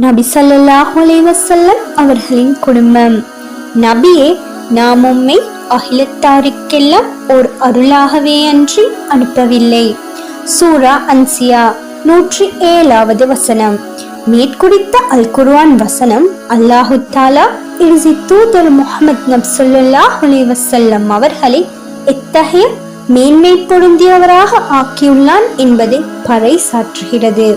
நபி ஸல்லல்லாஹு அலைஹி வஸல்லம் அவர்களின் குடும்பம். நபியே, நாம் உம்மை அகிலத்தாருக்கெல்லாம் ஓர் அருளாகவே அன்றி அனுப்பவில்லை. சூரா அன்சியா 107வது வசனம். மேற்குறித்த அல் குர்ஆன் வசனம் அல்லாஹு தஆலா இறுதி தூதர் முஹம்மது நபி ஸல்லல்லாஹு அலைஹி வஸல்லம் அவர்களை எத்தகைய மேன்மை பொருந்தியவராக ஆக்கியுள்ளான் என்பதை பறைசாற்றுகிறது.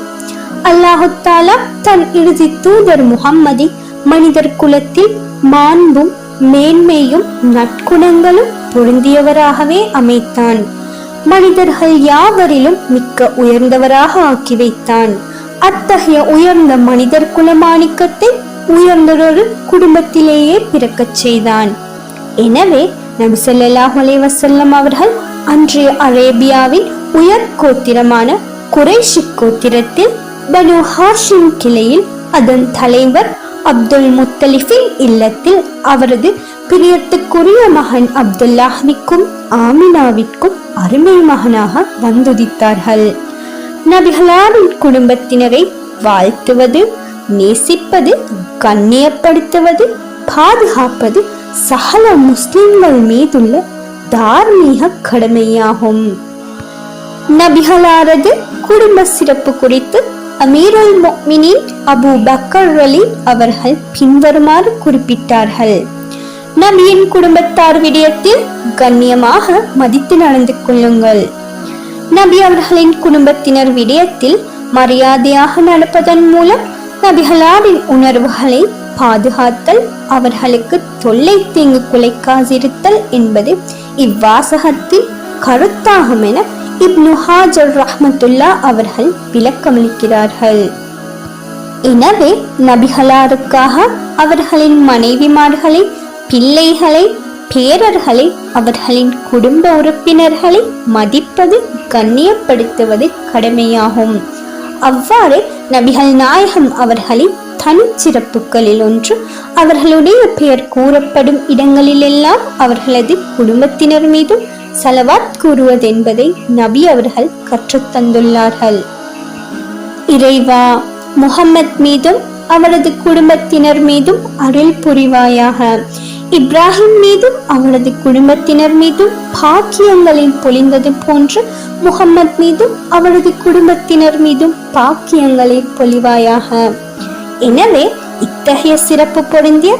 அல்லாஹு தஆலா தன் இறுதி தூதர் முஹம்மதை மனிதர் குலத்தில் மாண்பும் மேன்மையும் நற்குணங்களும் பொருந்தியவராகவே அமைத்தான். மனிதர்கள் யாவரிலும் மிக்க உயர்ந்தவராக ஆக்கி வைத்தான். அத்தகைய உயர்ந்த மனிதர் குலமாணிக்கத்தை உயர்ந்தொரு குடும்பத்திலேயே பிறக்கச் செய்தான். எனவே நபி ஸல்லல்லாஹு அலைஹி வஸல்லம் அவர்கள் அன்றைய அரேபியாவின் உயர் கோத்திரமான குறைஷி கோத்திரத்தில் பனு ஹாஷிம் கிளையில் அதன் தலைவர் அப்துல் முத்தலிஃபின் இல்லத்தில் அவரது பிரியத்துக்குரிய மகன் அப்துல்லாஹ்விற்கும் ஆமினாவிற்கும் அருமை மகனாக வந்துதித்தார்கள். நபிகளாரின் குடும்பத்தினரை வாழ்த்துவது, நேசிப்பது, கண்ணியப்படுத்துவது, பாதுகாப்பது சகல முஸ்லிம்கள் மீதுள்ள தார்மீக கடமையாகும். நபிகளாரது குடும்ப சிறப்பு குறித்து அமீருல் முஃமினீன் அபூ பக்கர் அலி அவர்கள் பின்வருமாறு குறிப்பிட்டார்கள். நபியின் குடும்பத்தார் விடயத்தில் கண்ணியமாக மதித்து நடந்து கொள்ளுங்கள். நபி அவர்களின் குடும்பத்தினர் விடயத்தில் மரியாதையாக நடப்பதன் மூலம் நபிகளாரின் உணர்வுகளை பாதுகாத்தல், அவர்களுக்கு தொல்லை தீங்கு குலைக்காதிருத்தல் என்பது இவ்வாசகத்தின் கருத்தாகும் என இப்னு ஹாஜர் ரஹ்மத்துல்லா அவர்கள் விளக்கமளிக்கிறார்கள். எனவே நபிகளாருக்காக அவர்களின் மனைவிமார்களை, பிள்ளைகளை, பேரர்களை, அவர்களின் குடும்ப உறுப்பினர்களை மதிப்பது, கண்ணியப்படுத்துவது கடமையாகும். அவ்வாறு நபிகள் நாயகம் அவர்களின் தனிச்சிறப்புகளில் ஒன்று அவர்களுடைய பெயர் கூறப்படும் இடங்களிலெல்லாம் அவர்களது குடும்பத்தினர் மீதும் ஸலவாத் கூறுவது என்பதை நபி அவர்கள் கற்றுத்தந்துள்ளார்கள். இறைவா, முஹம்மத் மீதும் அவரது குடும்பத்தினர் மீதும் அருள் புரிவாயாக. இப்ராஹிம் மீதும் அவரது குடும்பத்தினர் மீதும் பாக்கியங்களில் பொழிந்தது போன்று முஹம்மத் மீதும் அவரது குடும்பத்தினர் மீதும் பாக்கியங்களை பொழிவாயாக. எனவே இத்தகைய சிறப்பு பொருந்திய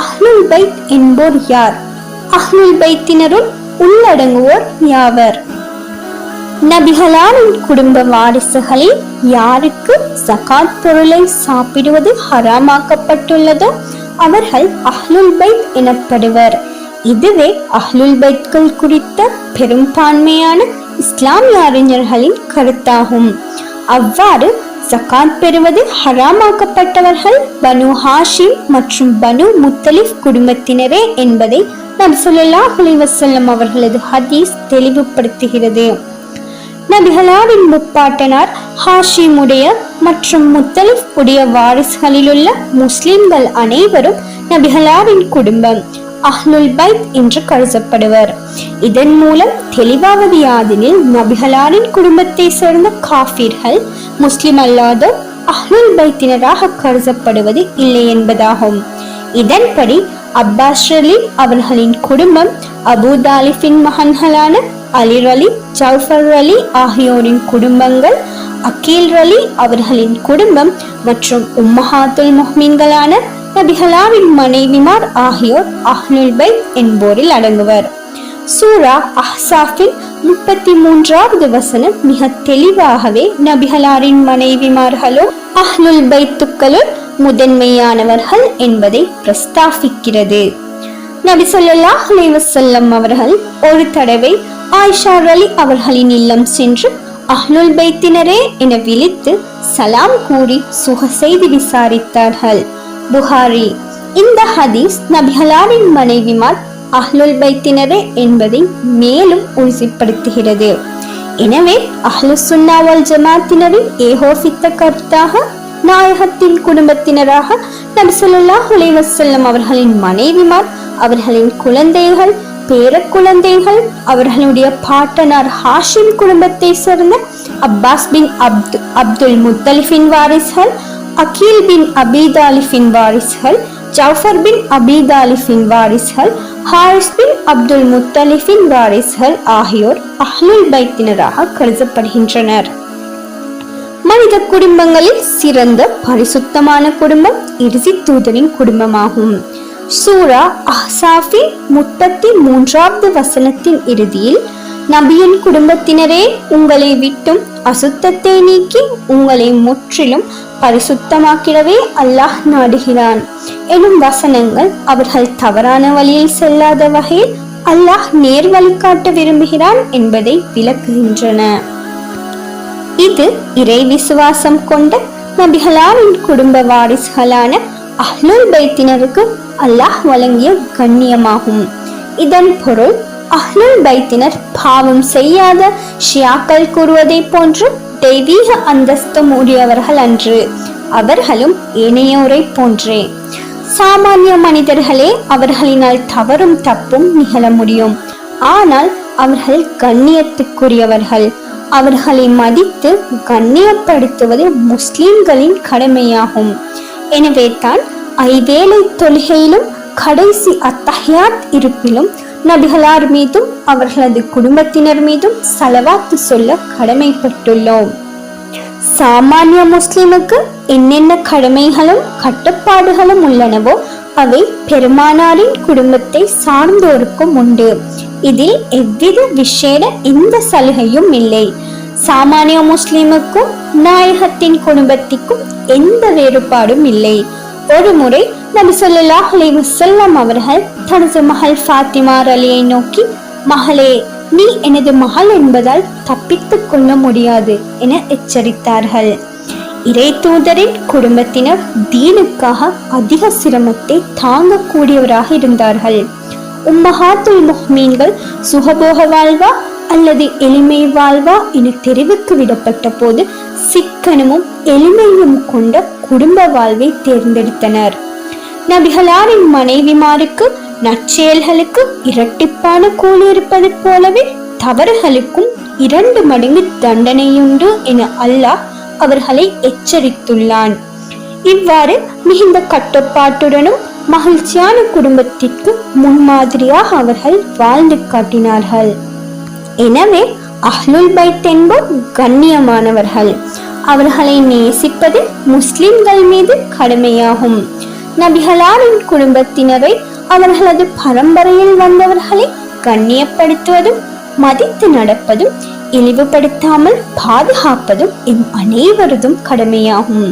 அஹ்லுல் பைத் என்போர் யார்? அஹ்லுல் பைத்தினருள் உள்ளடங்குவோர் யாவர்? நபிகளாரின் குடும்ப வாரிசுகளில் யாருக்கு ஜகாத் பொருளை சாப்பிடுவது ஹராமாக்கப்பட்டுள்ளதோ அவர்கள் அஹ்லுல் பைத் எனப்படுவர். இதுவே அஹ்லுல் பைத்கள் குறித்த பெரும்பான்மையான இஸ்லாமிய அறிஞர்களின் கருத்தாகும். அவ்வாறு ஜகாத் பெறுவது ஹராமாக்கப்பட்டவர்கள் பனு ஹாஷிம் மற்றும் பனு முத்தலிஃப் குடும்பத்தினரே என்பதை நபி ஸல்லல்லாஹு அலைஹி வஸல்லம் அவர்களது ஹதீஸ் தெளிவுபடுத்துகிறது. நபிகளாரின் முப்பாட்டனார் ஹாஷிமுடைய மற்றும் முத்தலிஃப் உடைய வாரிசுகளிலுள்ள முஸ்லிம்கள் அனைவரும் நபிகளாரின் குடும்பம் அஹ்லுல் பைத் என்று கருதப்படுவர். இதன் மூலம் தெளிவாவது யாதெனில் நபிகளாரின் குடும்பத்தை சேர்ந்த காஃபிர்கள் முஸ்லிம் அல்லாதோர் அஹ்லுல் பைத்தினராக கருதப்படுவது இல்லை என்பதாகும். இதன்படி அப்பாஸ் அலி அவர்களின் குடும்பம், அபூ தாலிஃபின் மகன்களான அலி அலி, ஜஃபர் அலி ஆகியோரின் குடும்பங்கள், அகீல் அலி அவர்களின் குடும்பம் மற்றும் உம்மஹாத்துல் முஃமின்களான நபிகளாரின் மனைவிமார் ஆகியோர் அஹ்லுல் பைத் என்போரில் அடங்குவர். சூரா அஹ்ஸாஃபின் 33வது வசனம் மிக தெளிவாகவே நபிகளாரின் மனைவிமார்களோ அஹ்லுல் பைத்துக்களுள் முதன்மையானவர்கள் என்பதை பிரஸ்தாபிக்கிறது. நபி ஸல்லல்லாஹு அலைஹி வஸல்லம் அவர்கள் ஒரு தடவை ஆயிஷா அலி அவர்களின் இல்லம் சென்று அஹ்லுல் பைத்தினரே என விழித்து சலாம் கூறி சுக செய்தி விசாரித்தார்கள். புகாரி. இந்த ஹதீஸ் நபிகளாரின் மனைவிமார் அஹ்லுல் பைத்தினரே என்பதை மேலும் உறுதிப்படுத்துகிறது. எனவே அஹ்லுஸ் சுன்னா வல் ஜமாத்தினரின் ஏகோபித்த கருத்தாக நாயகத்தின் குடும்பத்தினராக நபி ஸல்லல்லாஹு அலைஹி வஸல்லம் அவர்களின் மனைவிமார், அவர்களின் குழந்தைகள், பேர குழந்தைகள், அவர்களுடைய பாட்டனார் ஹாஷிம் குடும்பத்தை சேர்ந்த அப்பாஸ் பின் அப்துல் முத்தலிஃபின் வாரிசுகள் அகீல் பின் அபி தாலிபின் வாரிசுகள், ஜஃபர் பின் அபி தாலிபின் வாரிசுகள், ஹாரிஸ் பின் அப்துல் முத்தலிபின் வாரிசுகள் ஆகியோர் அஹ்லுல் பைத்தினராக கருதப்படுகின்றனர். மனித குடும்பங்களில் சிறந்த பரிசுத்தமான குடும்பம் இறுதி தூதரின் குடும்பமாகும். சூரா அஹ்ஸாஃபின் 33வது வசனத்தின் இறுதியில், நபியின் குடும்பத்தினரே, உங்களை விட்டும் அசுத்தத்தை நீக்கி உங்களை முற்றிலும் பரிசுத்தமாக்கிடவே அல்லாஹ் நாடுகிறான் எனும் வசனங்கள் அவர்கள் தவறான வழியில் செல்லாத வகையில் அல்லாஹ் நேர் வழிகாட்ட விரும்புகிறான் என்பதை விளக்குகின்றன. இது இறை விசுவாசம் கொண்ட நபிகளாரின் குடும்ப வாரிசுகளான அஹ்லுல் பைத்தினருக்கு அல்லாஹ் வழங்கிய கண்ணியமாகும். இதன் பொருள், அஹ்லுல் பைத்தினர் பாவம் செய்யாத ஷியாக்கள் கூறுவதை போன்று தெய்வீக அந்தஸ்து உடையவர்கள் அன்று, அவர்களும் ஏனையோரை போன்றே. சாமானிய மனிதர்களே அவர்களினால் தவறும் தப்பும் நிகழ முடியும். ஆனால் அவர்கள் கண்ணியத்துக்குரியவர்கள். அவர்களை மதித்து கண்ணியப்படுத்துவது முஸ்லிம்களின் கடமையாகும். எனவே தான் ஐவேளை தொழுகையிலும் கடைசி அத்தஹியாத் இருப்பிலும் நபிகளார் மீதும் அவர்களது குடும்பத்தினர் மீதும் ஸலவாத் சொல்ல கடமைப்பட்டுள்ளோம். சாமானிய முஸ்லிமுக்கு என்னென்ன கடமைகளும் கட்டுப்பாடுகளும் உள்ளனவோ அவை பெருமானாரின் குடும்பத்தை சார்ந்தோருக்கும் உண்டு. இதில் எவ்வித விசேட எந்த சலுகையும் இல்லை. சாமானிய முஸ்லிமுக்கும் நாயகத்தின் குடும்பத்திற்கும் எந்த வேறுபாடும் இல்லை. ஒரு முறை நபி ஸல்லல்லாஹு அலைஹி வஸல்லம் அவர்கள் தனது மகள் ஃபாத்திமா அலியை நோக்கி, மகளே, நீ எனது மகள் என்பதால் தப்பித்துக் கொள்ள முடியாது என எச்சரித்தார்கள். இறை தூதரின் குடும்பத்தினர் தீனுக்காக அதிக சிரமத்தை தாங்கக்கூடியவராக இருந்தார்கள். உம்மஹாத்துல் முஹ்மீன்கள் சுகபோக வாழ்வா அல்லது எளிமை வாழ்வா என தெரிவுக்கு விடப்பட்ட போது சிக்கனமும் எளிமையும் கொண்ட குடும்ப வாழ்வை தேர்ந்தெடுத்தனர். நபிகளாரின் மனைவிமாருக்கு நற்செயல்களுக்கு இரட்டிப்பான கூலி இருப்பது போலவே தவறுகளுக்கும் 2 மடங்கு தண்டனையுண்டு என அல்லாஹ் அவர்களை எச்சரித்துள்ளான். இவ்வாறு மிகுந்த கட்டுப்பாட்டுடனும் மகிழ்ச்சியான குடும்பத்திற்கு முன்மாதிரியாக அவர்கள் வாழ்ந்து காட்டினார்கள். எனவே அஹ்லுல் பைத் என்போர் கண்ணியமானவர்கள். அவர்களை நேசிப்பது முஸ்லிம்கள் மீது கடமையாகும். நபிகளாரின் குடும்பத்தினரை அவர்களது பரம்பரையில் வந்தவர்களை கண்ணியப்படுத்துவதும் மதித்து நடப்பதும் இழிவுபடுத்தாமல் பாதுகாப்பதும் எம் அனைவரதும் கடமையாகும்.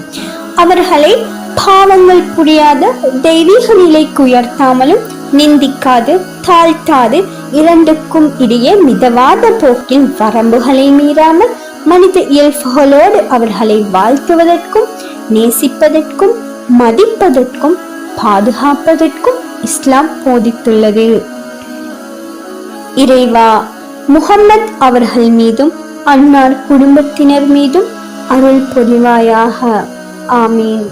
அவர்களை பாவங்கள் புரியாத தெய்வீக நிலைக்கு உயர்த்தாமலும் நிந்திக்காது தாழ்த்தாது இரண்டுக்கும் இடையே மிதவாத போக்கில் வரம்புகளை மீறாமல் மனித இயல்புகளோடு அவர்களை வாழ்த்துவதற்கும் நேசிப்பதற்கும் மதிப்பதற்கும் பாதுகாப்பதற்கும் இஸ்லாம் போதித்துள்ளது. இறைவா, முஹம்மத் அவர்கள் மீதும் அன்னார் குடும்பத்தினர் மீதும் அருள் புரிவாயாக. ஆமீன்.